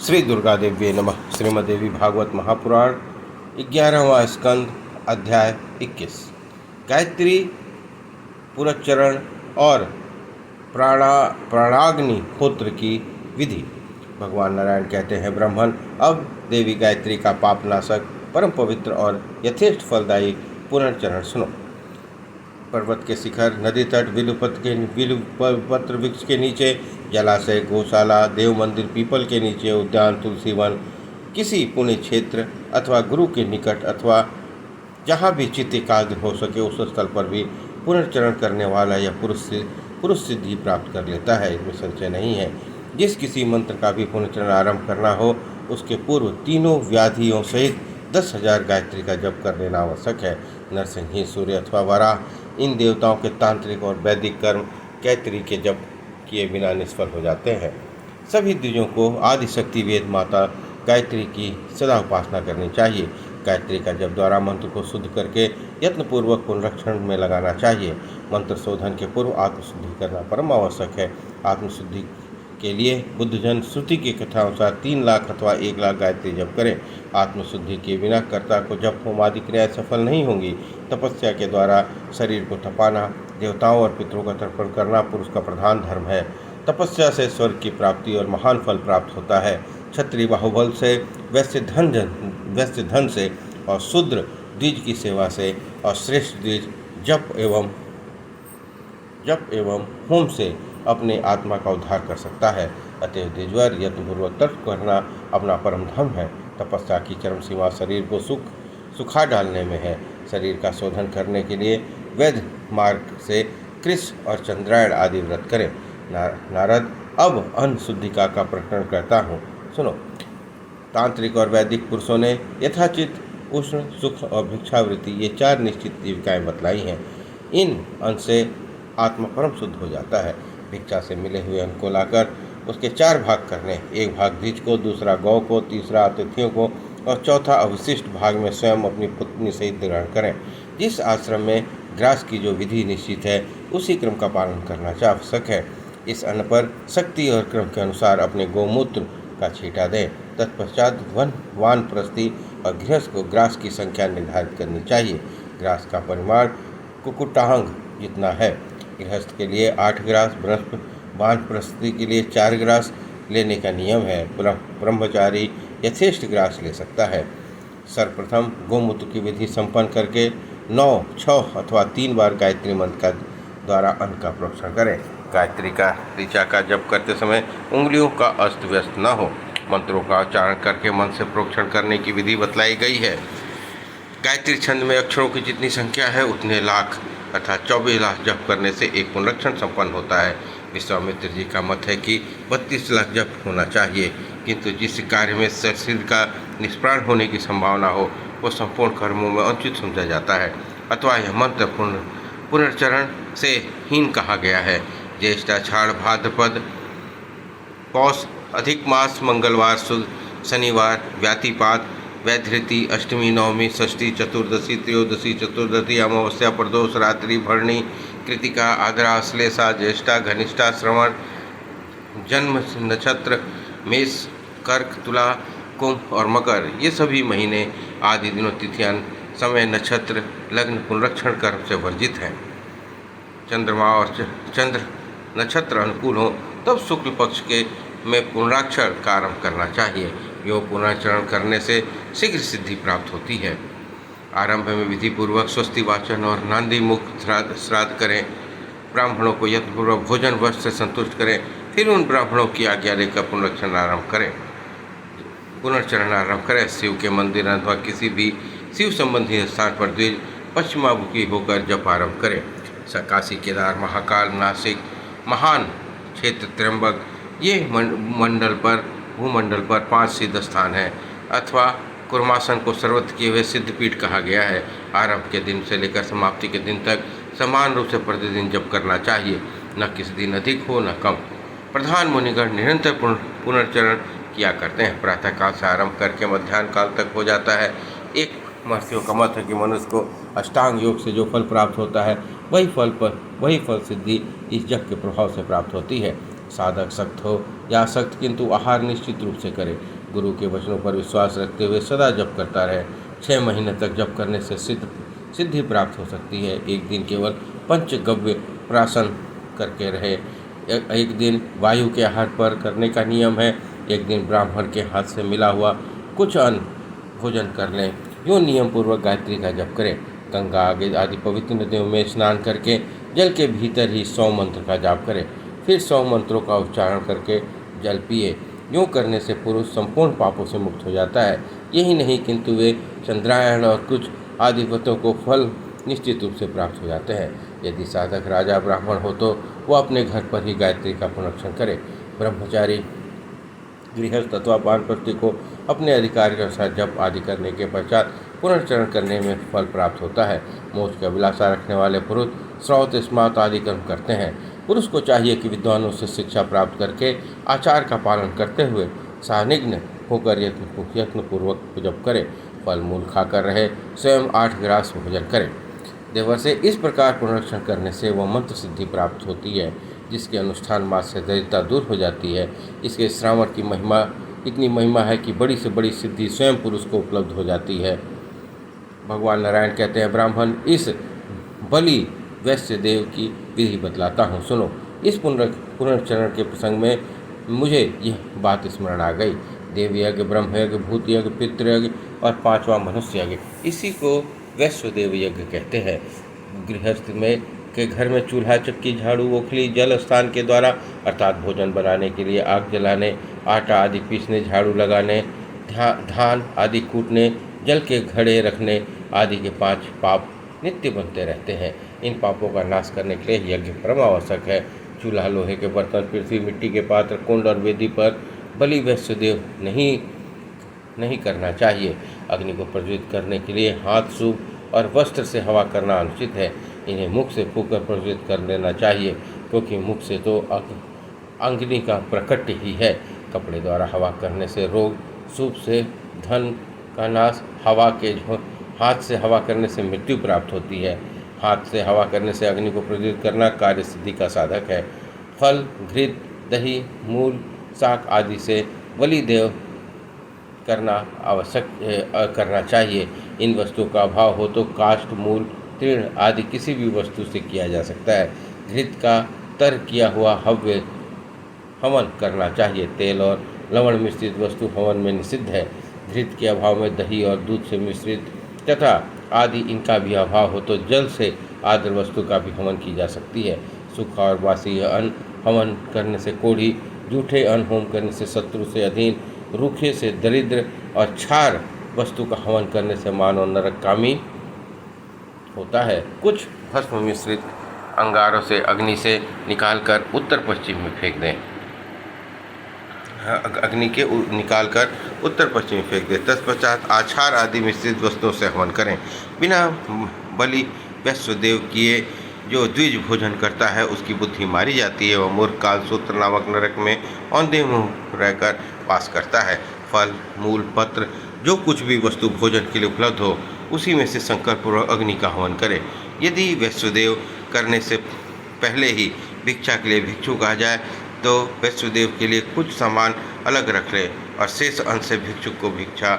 श्री दुर्गा देवी नमः। श्रीमद्देवी भागवत महापुराण 11वां स्कंद अध्याय 21 गायत्री पुरच्चरण और प्राणाग्नि होत्र की विधि। भगवान नारायण कहते हैं, ब्राह्मण, अब देवी गायत्री का पापनाशक परम पवित्र और यथेष्ट फलदायी पुनर्चरण सुनो। पर्वत के शिखर, नदी तट, बिल्वपत्र वृक्ष के नीचे, जलाशय, गौशाला, देव मंदिर, पीपल के नीचे, उद्यान, तुलसी वन, किसी पुण्य क्षेत्र अथवा गुरु के निकट अथवा जहाँ भी चित्त एकाग्र हो सके उस स्थल पर भी पुनर्चरण करने वाला यह पुरुष सिद्धि प्राप्त कर लेता है, इसमें संशय नहीं है। जिस किसी मंत्र का भी पुनर्चरण आरंभ करना हो उसके पूर्व तीनों व्याधियों सहित 10,000 गायत्री का जप कर लेना आवश्यक है। नरसिंह, सूर्य अथवा वराह, इन देवताओं के तांत्रिक और वैदिक कर्म गायत्री के जप किए बिना निष्फल हो जाते हैं। सभी द्विजों को आदिशक्ति वेद माता गायत्री की सदा उपासना करनी चाहिए। गायत्री का जप द्वारा मंत्र को शुद्ध करके यत्नपूर्वक पुनरक्षण में लगाना चाहिए। मंत्र शोधन के पूर्व आत्मशुद्धि करना परम आवश्यक है। आत्मशुद्धि के लिए बुद्धजन श्रुति की कथा अनुसार 3 लाख अथवा 1 लाख गायत्री जप करें। आत्मशुद्धि के बिना कर्ता को जप होम आदि क्रियाएं सफल नहीं होंगी। तपस्या के द्वारा शरीर को तपाना, देवताओं और पितरों का तर्पण करना पुरुष का प्रधान धर्म है। तपस्या से स्वर्ग की प्राप्ति और महान फल प्राप्त होता है। क्षत्रिय बाहुबल से, वैश्य धन से और शूद्र द्विज की सेवा से और श्रेष्ठ द्विज जप एवं होम से अपने आत्मा का उद्धार कर सकता है। अतएव द्विजवर यत्नपूर्वक तप करना अपना परम धर्म है। तपस्या की चरम सीमा शरीर को सुखा डालने में है। शरीर का शोधन करने के लिए वैध मार्ग से कृष और चंद्रायण आदि व्रत करें। नारद, अब अन्न शुद्धिका का प्रकरण करता हूँ, सुनो। तांत्रिक और वैदिक पुरुषों ने यथाचित उष्ण, सुख और भिक्षावृत्ति ये 4 निश्चित जीविकाएँ बतलाई हैं। इन अन्न से आत्मा परम शुद्ध हो जाता है। भिक्षा से मिले हुए अन्न को लाकर उसके 4 भाग करने, 1 भाग द्विज को, दूसरा गौ को, तीसरा अतिथियों को और चौथा अवशिष्ट भाग में स्वयं अपनी पत्नी सहित ग्रहण करें। जिस आश्रम में ग्रास की जो विधि निश्चित है उसी क्रम का पालन करना आवश्यक है। इस अन्न पर शक्ति और क्रम के अनुसार अपने गौमूत्र का छींटा दें। तत्पश्चात वानप्रस्थी और गृहस्थ को ग्रास की संख्या निर्धारित करनी चाहिए। ग्रास का परिमाण कुकुटांग जितना है। गृहस्थ के लिए 8 ग्रास, वानप्रस्थी के लिए 4 ग्रास लेने का नियम है। ब्रह्मचारी यथेष्ट ग्रास ले सकता है। सर्वप्रथम गोमूत्र की विधि संपन्न करके 9, 6 अथवा 3 बार गायत्री मंत्र का द्वारा अन्न का प्रोक्षण करें। गायत्री का ऋचा का जप करते समय उंगलियों का अस्त व्यस्त न हो। मंत्रों का उच्चारण करके मन से प्रोक्षण करने की विधि बतलाई गई है। गायत्री छंद में अक्षरों की जितनी संख्या है उतने लाख अर्थात 24 लाख जप करने से एक पुनरक्षण संपन्न होता है। विश्वामित्र जी का मत है कि 32 लाख जप होना चाहिए, किंतु जिस कार्य में शरीर का निष्प्राण होने की संभावना हो वो संपूर्ण कर्मों में अनुचित समझा जाता है। अथवा यह मंत्र पुनर्चरण से हीन कहा गया है। ज्येष्ठ, आषाढ़, भाद्रपद, पौष, अधिक मास, मंगलवार, शनिवार, व्यातिपात, वैधृति, अष्टमी, नवमी, षष्ठी, चतुर्दशी, त्रयोदशी, चतुर्दशी, अमावस्या, प्रदोष, रात्रि, भरणी, कृतिका, आद्रा, आश्लेषा, ज्येष्ठा, घनिष्ठा, श्रवण, जन्म नक्षत्र, मेष, कर्क, तुला, कुंभ और मकर, ये सभी महीने आदि दिनों, तिथियां, समय, नक्षत्र, लग्न पुनरक्षण कर्म से वर्जित हैं। चंद्रमा और चंद्र नक्षत्र अनुकूल हो तब शुक्ल पक्ष के में पुनराक्षर का आरंभ करना चाहिए। योग पुनराचरण करने से शीघ्र सिद्धि प्राप्त होती है। आरंभ में विधि पूर्वक स्वस्ति वाचन और नांदी मुख श्राद्ध करें। ब्राह्मणों को यत्नपूर्वक भोजन वस्त्र से संतुष्ट करें। फिर उन ब्राह्मणों की आज्ञा लेकर पुनरचरण आरंभ करें। शिव के मंदिर अथवा किसी भी शिव संबंधी स्थान पर द्विज पश्चिमामुखी होकर जप आरंभ करें। काशी, केदार, महाकाल, नासिक, महान क्षेत्र, त्र्यंबक, ये भूमंडल पर 5 सिद्ध स्थान हैं। अथवा कुर्मासन को सर्वत्र किए हुए सिद्धपीठ कहा गया है। आरंभ के दिन से लेकर समाप्ति के दिन तक समान रूप से प्रतिदिन जप करना चाहिए, न किसी दिन अधिक हो न कम। प्रधान मुनिगण निरंतर पुनर्चरण किया करते हैं। प्रातःकाल से आरंभ करके मध्याह्न काल तक हो जाता है। एक महर्षियों का मत है कि मनुष्य को अष्टांग योग से जो फल प्राप्त होता है वही फल सिद्धि इस जप के प्रभाव से प्राप्त होती है। साधक सक्त हो या असक्त, किंतु आहार निश्चित रूप से करे। गुरु के वचनों पर विश्वास रखते हुए सदा जप करता रहे। 6 महीने तक जप करने से सिद्धि प्राप्त हो सकती है। एक दिन केवल पंचगव्य प्राशन करके रहे। एक दिन वायु के आहार पर करने का नियम है। एक दिन ब्राह्मण के हाथ से मिला हुआ कुछ अन्न भोजन कर लें। यूँ नियम पूर्वक गायत्री का जप करें। गंगा आदि पवित्र नदियों में स्नान करके जल के भीतर ही 100 मंत्र का जाप करें। फिर 100 मंत्रों का उच्चारण करके जल पिए। यूँ करने से पुरुष संपूर्ण पापों से मुक्त हो जाता है। यही नहीं, किंतु वे चंद्रायण और कुछ आदि व्रतों को फल निश्चित रूप से प्राप्त हो जाते हैं। यदि साधक राजा ब्राह्मण हो तो वह अपने घर पर ही गायत्री का पुनरीक्षण करे। ब्रह्मचारी गृहस्थ अथवा वानप्रस्थी को अपने अधिकार के अनुसार जप आदि करने के पश्चात पुनर्चरण करने में फल प्राप्त होता है। मोक्ष की अभिलाषा रखने वाले पुरुष श्रौत स्मार्त आदि कर्म करते हैं। पुरुष को चाहिए कि विद्वानों से शिक्षा प्राप्त करके आचार का पालन करते हुए सानिग्न होकर यत्नपूर्वक जप करे। फल मूल खाकर रहे, स्वयं 8 ग्रास भोजन करे। देवर से इस प्रकार पुनरीक्षण करने से वह मंत्र सिद्धि प्राप्त होती है, जिसके अनुष्ठान मात्र से दरिद्रता दूर हो जाती है। इसके श्रावण की महिमा इतनी महिमा है कि बड़ी से बड़ी सिद्धि स्वयं पुरुष को उपलब्ध हो जाती है। भगवान नारायण कहते हैं, ब्राह्मण इस बलि वैश्य देव की विधि बतलाता हूँ, सुनो। इस पुनर्चरण के प्रसंग में मुझे यह बात स्मरण आ गई। देव यज्ञ, ब्रह्म यज्ञ, भूत यज्ञ, पितृयज्ञ और 5वां मनुष्य यज्ञ, इसी को वैश्वदेव यज्ञ कहते हैं। गृहस्थ में के घर में चूल्हा, चक्की, झाड़ू, ओखली, जल स्थान के द्वारा अर्थात भोजन बनाने के लिए आग जलाने, आटा आदि पीसने, झाड़ू लगाने, धान आदि कूटने, जल के घड़े रखने आदि के 5 पाप नित्य बनते रहते हैं। इन पापों का नाश करने के लिए यज्ञ परम आवश्यक है। चूल्हा, लोहे के बर्तन, पृथ्वी, मिट्टी के पात्र, कुंड और वेदी पर बलि वैश्वदेव नहीं करना चाहिए। अग्नि को प्रज्वलित करने के लिए हाथ, सूप और वस्त्र से हवा करना अनुचित है। इन्हें मुख से फूंककर प्रज्वलित कर देना चाहिए, क्योंकि मुख से तो अग्नि का प्रकट ही है। कपड़े द्वारा हवा करने से रोग, सूप से धन का नाश, हाथ से हवा करने से मृत्यु प्राप्त होती है। हाथ से हवा करने से अग्नि को प्रज्वलित करना कार्य सिद्धि का साधक है। फल, घृत, दही, मूल, शाक आदि से बलि देव करना चाहिए। इन वस्तुओं का अभाव हो तो काष्ठ, मूल, तृण आदि किसी भी वस्तु से किया जा सकता है। घृत का तर किया हुआ हवन करना चाहिए। तेल और लवण मिश्रित वस्तु हवन में निषिद्ध है। घृत के अभाव में दही और दूध से मिश्रित तथा आदि इनका भी अभाव हो तो जल से आद्र वस्तु का भी हवन की जा सकती है। सूखा और बासी अन्न हवन करने से कोढ़ी, जूठे अन्न होम करने से शत्रु से अधीन, रूखे से दरिद्र और क्षार वस्तु का हवन करने से मानव नरकगामी होता है। कुछ भस्म मिश्रित अंगारों से अग्नि से निकालकर उत्तर पश्चिम में फेंक दें। अग्नि के निकालकर उत्तर पश्चिम में फेंक दें। तत्पश्चात आचार आदि मिश्रित वस्तुओं से हवन करें। बिना बलि वैश्वदेव किए जो द्विज भोजन करता है उसकी बुद्धि मारी जाती है। वह मूर्ख कालसूत्र नामक नरक में औंधे मुँह रहकर वास करता है। फल, मूल, पत्र जो कुछ भी वस्तु भोजन के लिए उपलब्ध हो उसी में से संकल्प पूर्वक अग्नि का हवन करे। यदि वैश्वदेव करने से पहले ही भिक्षा के लिए भिक्षु कहा जाए तो वैश्वदेव के लिए कुछ सामान अलग रख लें और शेष अंश से भिक्षुक को भिक्षा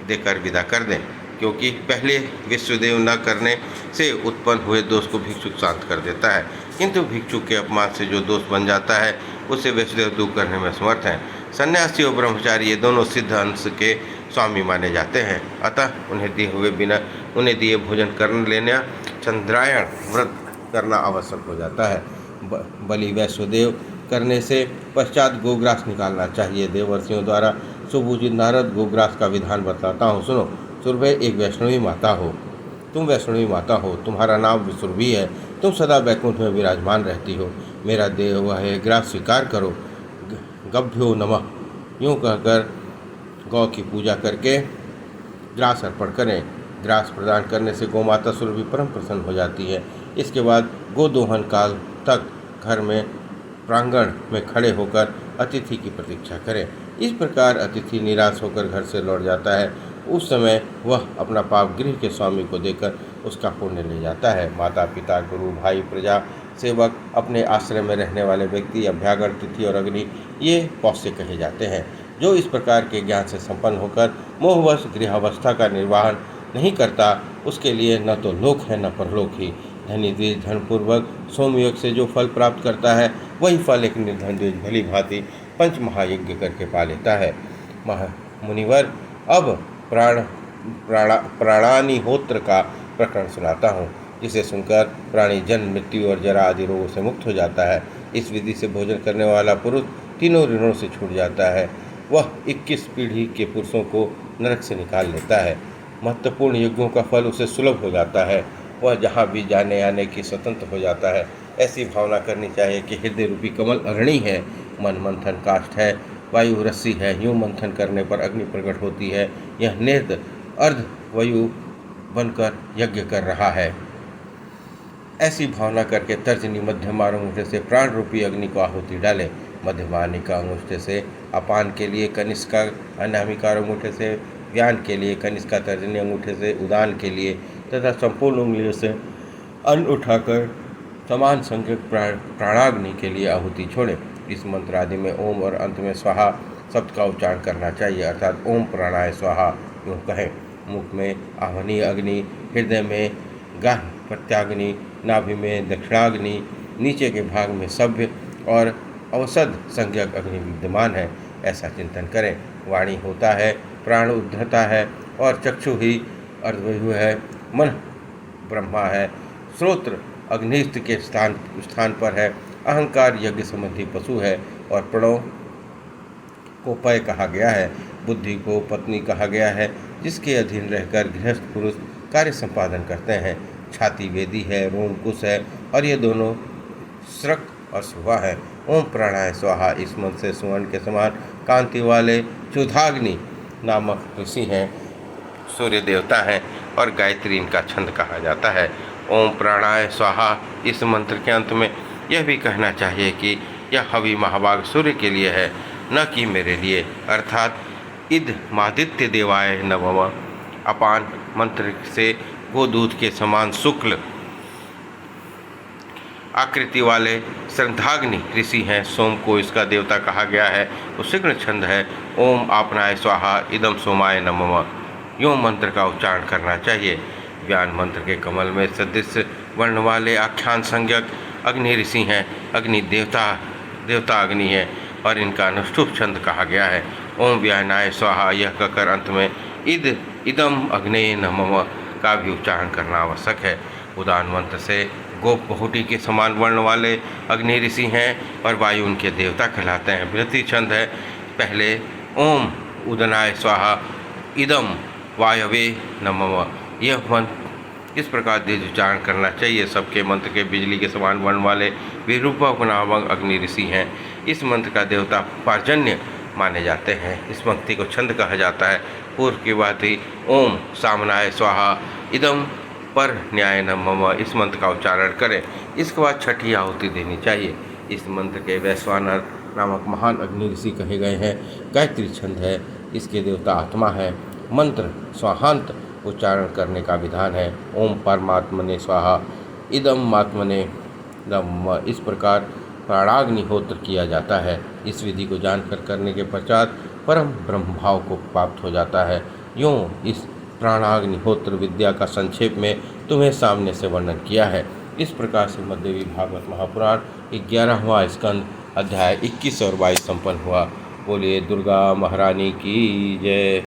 देकर विदा कर दें, क्योंकि पहले वैश्वदेव न करने से उत्पन्न हुए दोष को भिक्षुक शांत कर देता है, किंतु भिक्षुक के अपमान से जो दोष बन जाता है उसे वैश्वदेव दूर करने में समर्थ हैं। सन्यासी और ब्रह्मचारी ये दोनों सिद्ध अंश के स्वामी माने जाते हैं, अतः उन्हें दिए भोजन कर लेना चंद्रायण व्रत करना आवश्यक हो जाता है। बलि वैश्वदेव करने से पश्चात गोग्रास निकालना चाहिए। देवर्षियों द्वारा सुपूजित नारद गोग्रास का विधान बताता हूँ, सुनो। सुरभि एक वैष्णवी माता हो, तुम वैष्णवी माता हो, तुम्हारा नाम विसुरभि है, तुम सदा वैकुंठ में विराजमान रहती हो। मेरा देह हुआ है, ग्रास स्वीकार करो। गभ्यो नमः यूँ कहकर गौ की पूजा करके ग्रास अर्पण करें। ग्रास प्रदान करने से गौ माता सुरभि परम प्रसन्न हो जाती है। इसके बाद गोदोहन काल तक घर में प्रांगण में खड़े होकर अतिथि की प्रतीक्षा करें। इस प्रकार अतिथि निराश होकर घर से लौट जाता है। उस समय वह अपना पाप गृह के स्वामी को देकर उसका पुण्य ले जाता है। माता, पिता, गुरु, भाई, प्रजा सेवक, अपने आश्रय में रहने वाले व्यक्ति, अभ्यागत, तिथि और अग्नि, ये पौष्य कहे जाते हैं। जो इस प्रकार के ज्ञान से संपन्न होकर मोहवश गृहावस्था का निर्वाहन नहीं करता, उसके लिए न तो लोक है न परलोक ही। धनी द्विज धनपूर्वक सोमयोग से जो फल प्राप्त करता है, वही फल एक निर्धन द्विज भली भांति पंच महायज्ञ करके पा लेता है। मुनिवर, अब प्राणानिहोत्र का प्रकरण सुनाता हूँ, जिसे सुनकर प्राणी जन्म, मृत्यु और जरा आदि रोगों से मुक्त हो जाता है। इस विधि से भोजन करने वाला पुरुष तीनों ऋणों से छूट जाता है। वह 21 पीढ़ी के पुरुषों को नरक से निकाल लेता है। महत्वपूर्ण यज्ञों का फल उसे सुलभ हो जाता है। वह जहाँ भी जाने आने की स्वतंत्र हो जाता है। ऐसी भावना करनी चाहिए कि हृदय रूपी कमल अरणि है, मन मंथन काष्ठ है, वायु रस्सी है। यूँ मंथन करने पर अग्नि प्रकट होती है। यह निर्द अर्ध वायु बनकर यज्ञ कर रहा है। ऐसी भावना करके तर्जनी मध्यमा अंगूठे से प्राण रूपी अग्नि को आहुति डाले। मध्यमानिका अंगूठे से अपान के लिए, कनिष्का अनामिका अंगूठे से व्यान के लिए, कनिष्का तर्जनी अंगूठे से उदान के लिए तथा संपूर्ण उंगलियों से अन्न उठाकर समान संख्यक प्राणाग्नि के लिए आहुति छोड़े। इस मंत्र आदि में ओम और अंत में स्वाहा शब्द का उच्चारण करना चाहिए, अर्थात ओम प्राणाय स्वाहा यूँ कहें। मुख में आहवनीय अग्नि, हृदय में गाह प्रत्याग्नि, नाभि में दक्षिणाग्नि, नीचे के भाग में सभ्य और औषध संज्ञक अग्नि विद्यमान है, ऐसा चिंतन करें। वाणी होता है, प्राण उद्धता है और चक्षु ही अर्धवायु है, मन ब्रह्मा है, श्रोत्र अग्निस्थ के स्थान पर है, अहंकार यज्ञ संबंधी पशु है और प्रणव को पय कहा गया है। बुद्धि को पत्नी कहा गया है, जिसके अधीन रहकर गृहस्थ पुरुष कार्य संपादन करते हैं। छाती वेदी है, रोम कुश है और ये दोनों स्रक और सुहा है। ओम प्राणाय स्वाहा इस मंत्र से सुवर्ण के समान कांति वाले क्षुधाग्नि नामक ऋषि हैं, सूर्य देवता हैं और गायत्री इनका छंद कहा जाता है। ओम प्राणाय स्वाहा इस मंत्र के अंत में यह भी कहना चाहिए कि यह हवि महाभाग सूर्य के लिए है, न कि मेरे लिए, अर्थात इद मादित्य देवाय नमः। अपान मंत्र से गोदूत के समान शुक्ल आकृति वाले श्रद्धाग्नि ऋषि हैं। सोम को इसका देवता कहा गया है। उसिग्न छंद है ओम आपनाय स्वाहा इदम सोमाय नमः। यूँ मंत्र का उच्चारण करना चाहिए। व्यान मंत्र के कमल में सदृश वर्ण वाले आख्यान संज्ञक अग्नि ऋषि हैं। अग्नि देवता अग्नि है और इनका अनुष्ठुप छंद कहा गया है। ओम व्यानाय स्वाहा यह कहकर अंत में इदम अग्ने नमः का भी उच्चारण करना आवश्यक है। उदान मंत्र से गोप बहुटी के समान वर्ण वाले अग्नि ऋषि हैं और वायु उनके देवता कहलाते हैं। वृत्ति छंद है पहले ओम उदनाय स्वाहा इदम वायवे नमः। यह मंत्र इस प्रकार दीर्घ उच्चारण करना चाहिए। सबके मंत्र के बिजली के समान वर्ण वाले विरूपक नामक अग्नि ऋषि हैं। इस मंत्र का देवता पार्जन्य माने जाते हैं। इस पंक्ति को छंद कहा जाता है। पूर्व की बात ही ओम सामनाय स्वाहा इदम पर न्याय नमः इस मंत्र का उच्चारण करें। इसके बाद छठी आहुति देनी चाहिए। इस मंत्र के वैश्वानर नामक महान अग्नि ऋषि कहे गए हैं। गायत्री छंद है, इसके देवता आत्मा है। मंत्र स्वाहांत उच्चारण करने का विधान है। ओम परमात्मने स्वाहा इदम आत्मने नमः। इस प्रकार प्राणाग्निहोत्र किया जाता है। इस विधि को जानकर करने के पश्चात परम ब्रह्म भाव को प्राप्त हो जाता है। यूँ इस प्राणाग्निहोत्र विद्या का संक्षेप में तुम्हें सामने से वर्णन किया है। इस प्रकार से मध्यदेवी भागवत महापुराण 11वां स्कंद अध्याय 21 और 22 संपन्न हुआ। बोलिए दुर्गा महारानी की जय।